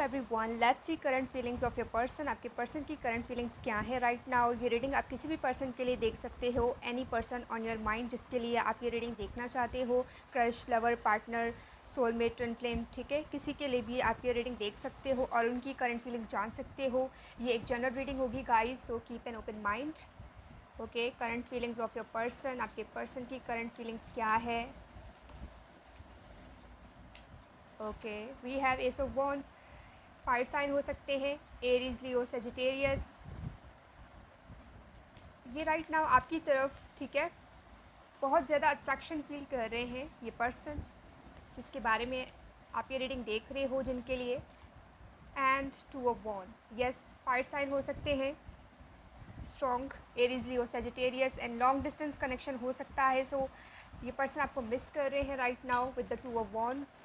Everyone, let's see current feelings of your person. आपके person की current feelings क्या है राइट नाउ। ये रीडिंग आप किसी भी पर्सन के लिए देख सकते हो, any person on your mind जिसके लिए आप ये रीडिंग देखना चाहते हो, crush, lover, partner, soulmate, twin flame, ठीक है, किसी के लिए भी आप ये रीडिंग देख सकते हो और उनकी करंट फीलिंग्स जान सकते हो। ये एक जनरल रीडिंग होगी guys, so keep an open mind. Okay, current feelings of your person, आपके पर्सन की करंट फीलिंग्स क्या है। Okay, we have ace of wands. Fire sign हो सकते हैं, एरीज, लियो, सेजिटेरियस। ये राइट नाउ आपकी तरफ, ठीक है, बहुत ज़्यादा अट्रैक्शन फील कर रहे हैं ये पर्सन जिसके बारे में आप ये रीडिंग देख रहे हो, जिनके लिए। And two of wand, yes, fire sign हो सकते हैं, strong, Aries, Leo, Sagittarius and long distance connection हो सकता है। सो ये पर्सन आपको मिस कर रहे हैं right now with the two of wands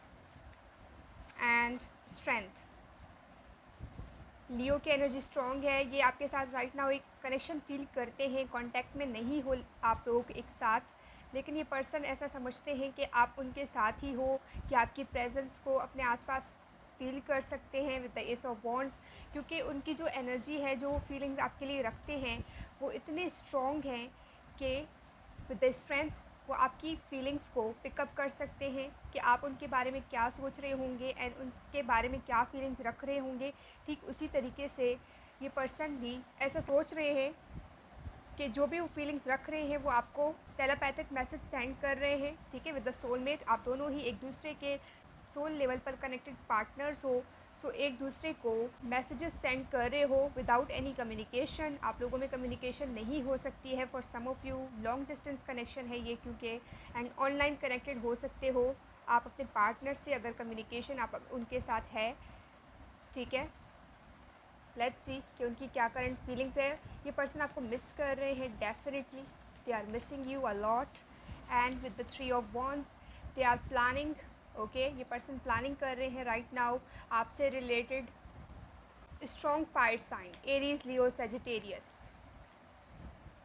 and strength. Leo की एनर्जी स्ट्रॉन्ग है, ये आपके साथ राइट नाउ एक कनेक्शन फील करते हैं, कांटेक्ट में नहीं हो आप लोग एक साथ, लेकिन ये पर्सन ऐसा समझते हैं कि आप उनके साथ ही हो, कि आपकी प्रेजेंस को अपने आसपास फील कर सकते हैं with the ace of wands, क्योंकि उनकी जो एनर्जी है, जो फीलिंग्स आपके लिए रखते हैं, वो इतने स्ट्रॉन्ग हैं कि विद द स्ट्रेंथ वो आपकी फीलिंग्स को पिकअप कर सकते हैं कि आप उनके बारे में क्या सोच रहे होंगे एंड उनके बारे में क्या फीलिंग्स रख रहे होंगे। ठीक उसी तरीके से ये पर्सन भी ऐसा सोच रहे हैं कि जो भी वो फीलिंग्स रख रहे हैं वो आपको टेलीपैथिक मैसेज सेंड कर रहे हैं, ठीक है, विद द सोलमेट। आप दोनों ही एक दूसरे के सोल लेवल पर कनेक्टेड पार्टनर्स हो, सो एक दूसरे को मैसेजेस सेंड कर रहे हो विदाउट एनी कम्युनिकेशन। आप लोगों में कम्युनिकेशन नहीं हो सकती है, for some of you long distance connection है ये, क्योंकि एंड ऑनलाइन कनेक्टेड हो सकते हो आप अपने पार्टनर से, अगर कम्युनिकेशन आप उनके साथ है, ठीक है। लेट्स सी कि उनकी क्या करंट फीलिंग्स है। ये पर्सन आपको मिस कर रहे हैं definitely, they are missing you a lot. And with the three of wands they are planning. Okay, ये पर्सन प्लानिंग कर रहे हैं राइट नाउ आपसे related. Strong fire sign, Aries, Leo, Sagittarius.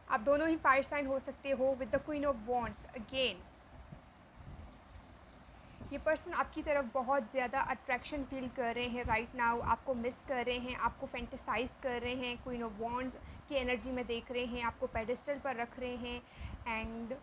आप दोनों ही फायर साइन हो सकते हो with the queen of wands again. ये पर्सन आपकी तरफ बहुत ज़्यादा अट्रैक्शन फील कर रहे हैं राइट नाउ, आपको मिस कर रहे हैं, आपको फैंटेसाइज कर रहे हैं, क्वीन ऑफ वॉन्ड्स की एनर्जी में देख रहे हैं, आपको पेडिस्टल पर रख रहे हैं। एंड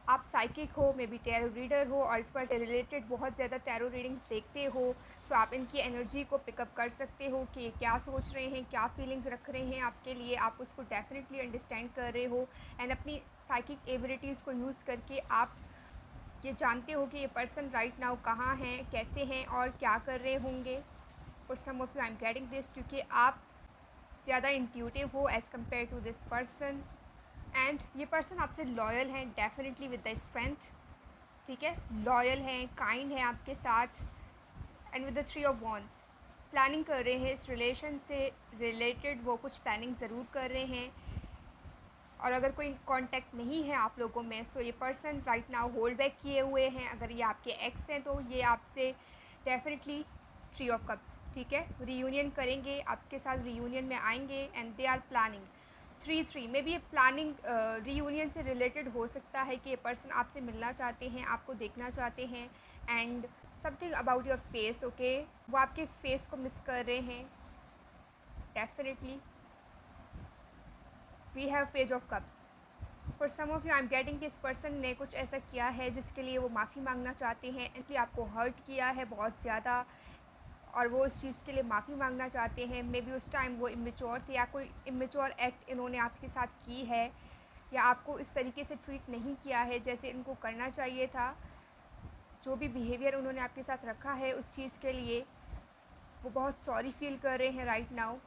आप साइकिक हो, मे बी टैरो रीडर हो और इस पर से रिलेटेड बहुत ज़्यादा टैरो रीडिंग्स देखते हो, सो आप इनकी एनर्जी को पिकअप कर सकते हो कि ये क्या सोच रहे हैं, क्या फीलिंग्स रख रहे हैं आपके लिए। आप उसको डेफिनेटली अंडरस्टैंड कर रहे हो एंड अपनी साइकिक एबिलिटीज़ को यूज़ करके आप ये जानते हो कि ये पर्सन राइट नाउ कहाँ हैं, कैसे हैं और क्या कर रहे होंगे। For some of you I am getting this, क्योंकि आप ज़्यादा इंट्यूटिव हो as compare to this person. And ये पर्सन आपसे लॉयल हैं डेफिनेटली विद द स्ट्रेंथ, ठीक है, लॉयल हैं, काइंड हैं आपके साथ। And with the three of wands planning कर रहे हैं, इस रिलेशन से रिलेटेड वो कुछ प्लानिंग ज़रूर कर रहे हैं। और अगर कोई कांटेक्ट नहीं है आप लोगों में, सो ये person right now hold back किए हुए हैं। अगर ये आपके एक्स हैं तो ये आपसे डेफिनेटली थ्री ऑफ कप्स, ठीक है, रीयूनियन करेंगे, आपके साथ रीयूनियन में आएंगे and they are planning three may be ये प्लानिंग रीयूनियन से रिलेटेड हो सकता है कि ये पर्सन आपसे मिलना चाहते हैं, आपको देखना चाहते हैं and something about your face. Okay, वो आपके फेस को मिस कर रहे हैं definitely. We have page of cups. For some of you I am getting कि इस पर्सन ने कुछ ऐसा किया है जिसके लिए वो माफ़ी मांगना चाहते हैं, कि आपको हर्ट किया है बहुत ज़्यादा और वो इस चीज़ के लिए माफ़ी मांगना चाहते हैं। मे बी उस टाइम वो इमेच्योर थे या कोई इमेच्योर एक्ट इन्होंने आपके साथ की है, या आपको इस तरीके से ट्रीट नहीं किया है जैसे इनको करना चाहिए था। जो भी बिहेवियर उन्होंने आपके साथ रखा है उस चीज़ के लिए वो बहुत सॉरी फील कर रहे हैं right now.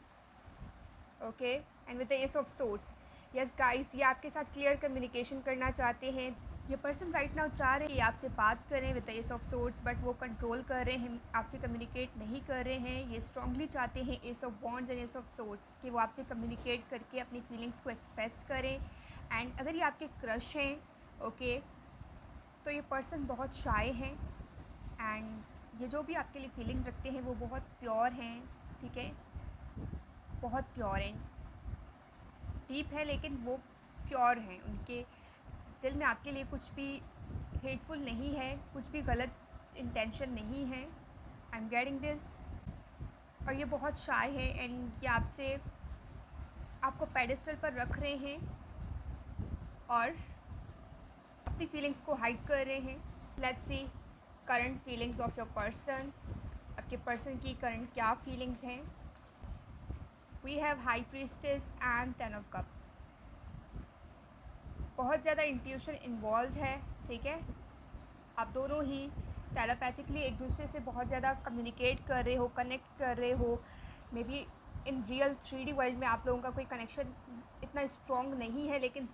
Okay, and with the ace of swords, yes guys, ये आपके साथ क्लियर कम्युनिकेशन करना चाहते हैं। ये पर्सन राइट नाउ चाह रहे हैं कि आपसे बात करें with the ace of swords, but वो कंट्रोल कर रहे हैं, आपसे कम्युनिकेट नहीं कर रहे हैं। ये स्ट्रांगली चाहते हैं S of wands and S of swords कि वो आपसे कम्युनिकेट करके अपनी फीलिंग्स को एक्सप्रेस करें। एंड अगर ये आपके क्रश हैं, ओके, तो ये पर्सन बहुत शाय हैं एंड ये जो भी आपके लिए फीलिंग्स रखते हैं वो बहुत प्योर हैं, ठीक है, बहुत प्योर एंड डीप है, लेकिन वो प्योर हैं। उनके दिल में आपके लिए कुछ भी हेटफुल नहीं है, कुछ भी गलत इंटेंशन नहीं है। आई एम गेटिंग दिस। और ये बहुत शाय है एंड ये आपसे आपको पेडेस्टल पर रख रहे हैं और अपनी फीलिंग्स को हाइड कर रहे हैं। Let's see current feelings of your person. आपके पर्सन की करंट क्या फीलिंग्स हैं। We have high priestess and 10 of cups. बहुत ज़्यादा इंट्यूशन इन्वॉल्व है, ठीक है। आप दोनों ही टेलीपैथिकली एक दूसरे से बहुत ज़्यादा कम्युनिकेट कर रहे हो, कनेक्ट कर रहे हो। May be in real 3D world में आप लोगों का कोई कनेक्शन इतना स्ट्रॉन्ग नहीं है, लेकिन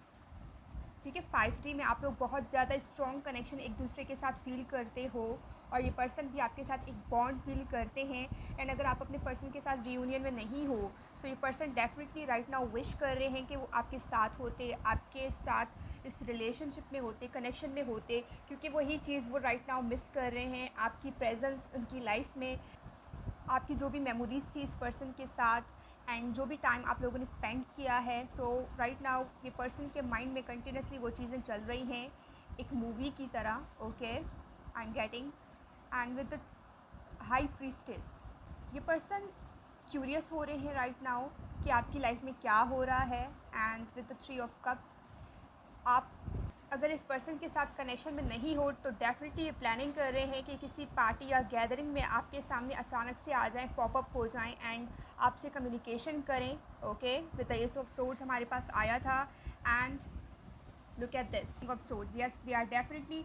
ठीक है 5D में आप लोग बहुत ज़्यादा स्ट्रॉन्ग कनेक्शन एक दूसरे के साथ फील करते हो और ये पर्सन भी आपके साथ एक बॉन्ड फील करते हैं। एंड अगर आप अपने पर्सन के साथ रीयूनियन में नहीं हो, सो ये person definitely right now wish कर रहे हैं कि वो आपके साथ होते, आपके साथ इस रिलेशनशिप में होते, कनेक्शन में होते, क्योंकि वही चीज़ वो राइट नाउ मिस कर रहे हैं, आपकी प्रेजेंस उनकी लाइफ में, आपकी जो भी मेमोरीज़ थी इस पर्सन के साथ एंड जो भी टाइम आप लोगों ने स्पेंड किया है। सो राइट नाउ ये पर्सन के माइंड में कंटिन्यूसली वो चीज़ें चल रही हैं एक मूवी की तरह। Okay, I am getting and with the high priestess ये पर्सन क्यूरियस हो रहे हैं राइट नाउ कि आपकी लाइफ में क्या हो रहा है। And with the 3 of cups आप अगर इस पर्सन के साथ कनेक्शन में नहीं हो तो डेफिनेटली ये प्लानिंग कर रहे हैं कि किसी पार्टी या गैदरिंग में आपके सामने अचानक से आ जाएं, पॉपअप हो जाएं एंड आपसे कम्युनिकेशन करें। Okay, with the ace of swords हमारे पास आया था and look at this of swords. Yes, they are definitely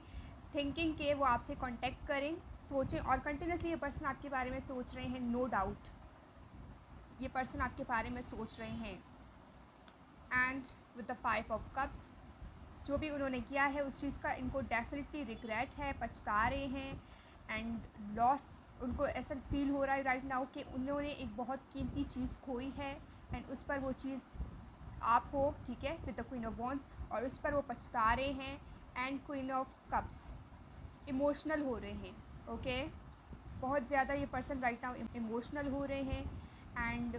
thinking के वो आपसे कांटेक्ट करें, सोचें और कंटिन्यूसली ये पर्सन आपके बारे में सोच रहे हैं। नो डाउट ये पर्सन आपके बारे में सोच रहे हैं। And with the 5 of cups जो भी उन्होंने किया है उस चीज़ का इनको डेफिनेटली रिग्रेट है, पछता रहे हैं एंड लॉस उनको ऐसा फील हो रहा है राइट नाउ कि उन्होंने एक बहुत कीमती चीज़ खोई है एंड उस पर वो चीज़ आप हो, ठीक है, with the queen of wands, और उस पर वो पछता रहे हैं। And queen of cups emotional हो रहे हैं। ओके, बहुत ज़्यादा ये पर्सन राइट नाउ इमोशनल हो रहे हैं and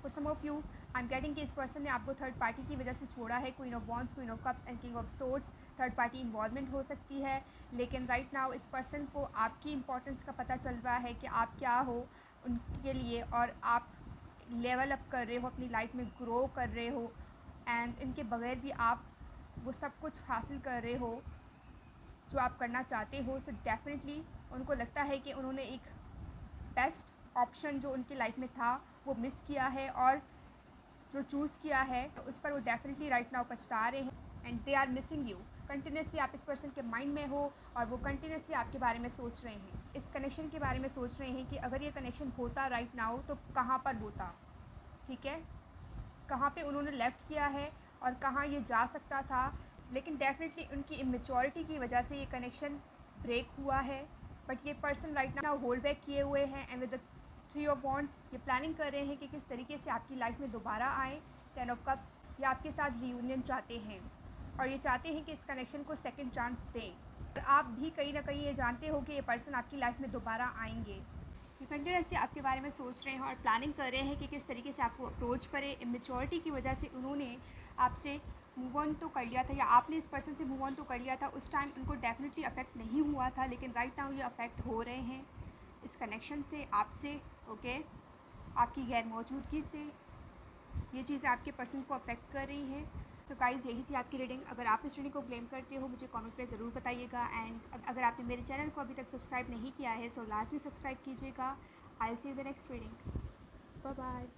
for some of you I am getting कि इस पर्सन ने आपको थर्ड पार्टी की वजह से छोड़ा है। Queen of wands, queen of cups and king of swords, third party involvement हो सकती है। लेकिन राइट नाउ इस पर्सन को आपकी इंपॉर्टेंस का पता चल रहा है कि आप क्या हो उनके लिए और आप लेवल अप कर रहे हो, अपनी लाइफ में ग्रो कर रहे हो एंड इनके बगैर भी आप वो सब कुछ हासिल कर रहे हो जो आप करना चाहते हो। सो डेफिनेटली उनको लगता है कि उन्होंने एक बेस्ट ऑप्शन जो उनकी लाइफ में था वो मिस किया है और जो चूज़ किया है उस पर वो डेफिनेटली राइट नाउ पछता रहे हैं and they are missing you. Continuously आप इस पर्सन के माइंड में हो और वो कंटिन्यूसली आपके बारे में सोच रहे हैं, इस कनेक्शन के बारे में सोच रहे हैं कि अगर ये कनेक्शन होता राइट नाउ तो कहाँ पर होता, ठीक है, कहाँ पे उन्होंने लेफ़्ट किया है और कहाँ ये जा सकता था। लेकिन डेफिनेटली उनकी इमेच्योरिटी की वजह से ये कनेक्शन ब्रेक हुआ है। बट ये person right now hold back किए हुए हैं and with the 3 of wands ये प्लानिंग कर रहे हैं कि किस तरीके से आपकी लाइफ में दोबारा आए। 10 ऑफ कप्स ये आपके साथ रीयूनियन चाहते हैं और ये चाहते हैं कि इस कनेक्शन को सेकंड चांस दें। और आप भी कहीं ना कहीं ये जानते हो कि ये पर्सन आपकी लाइफ में दोबारा आएंगे। कि कंटिन्यूसली आपके बारे में सोच रहे हैं और प्लानिंग कर रहे हैं कि किस तरीके से आपको अप्रोच करें। इमेच्योरिटी की वजह से उन्होंने आपसे मूव ऑन तो कर लिया था या आपने इस पर्सन से मूव ऑन तो कर लिया था, उस टाइम उनको डेफिनेटली अफेक्ट नहीं हुआ था, लेकिन राइट नाउ ये अफेक्ट हो रहे हैं इस कनेक्शन से, आपसे। ओके, आपकी गैर मौजूदगी से ये चीज़ें आपके पर्सन को अफेक्ट कर रही हैं। सो गाइस, यही थी आपकी रीडिंग। अगर आप इस रीडिंग को क्लेम करते हो मुझे कमेंट पे ज़रूर बताइएगा एंड अगर आपने मेरे चैनल को अभी तक सब्सक्राइब नहीं किया है सो लाजमी सब्सक्राइब कीजिएगा। I will see you the next reading. Bye bye.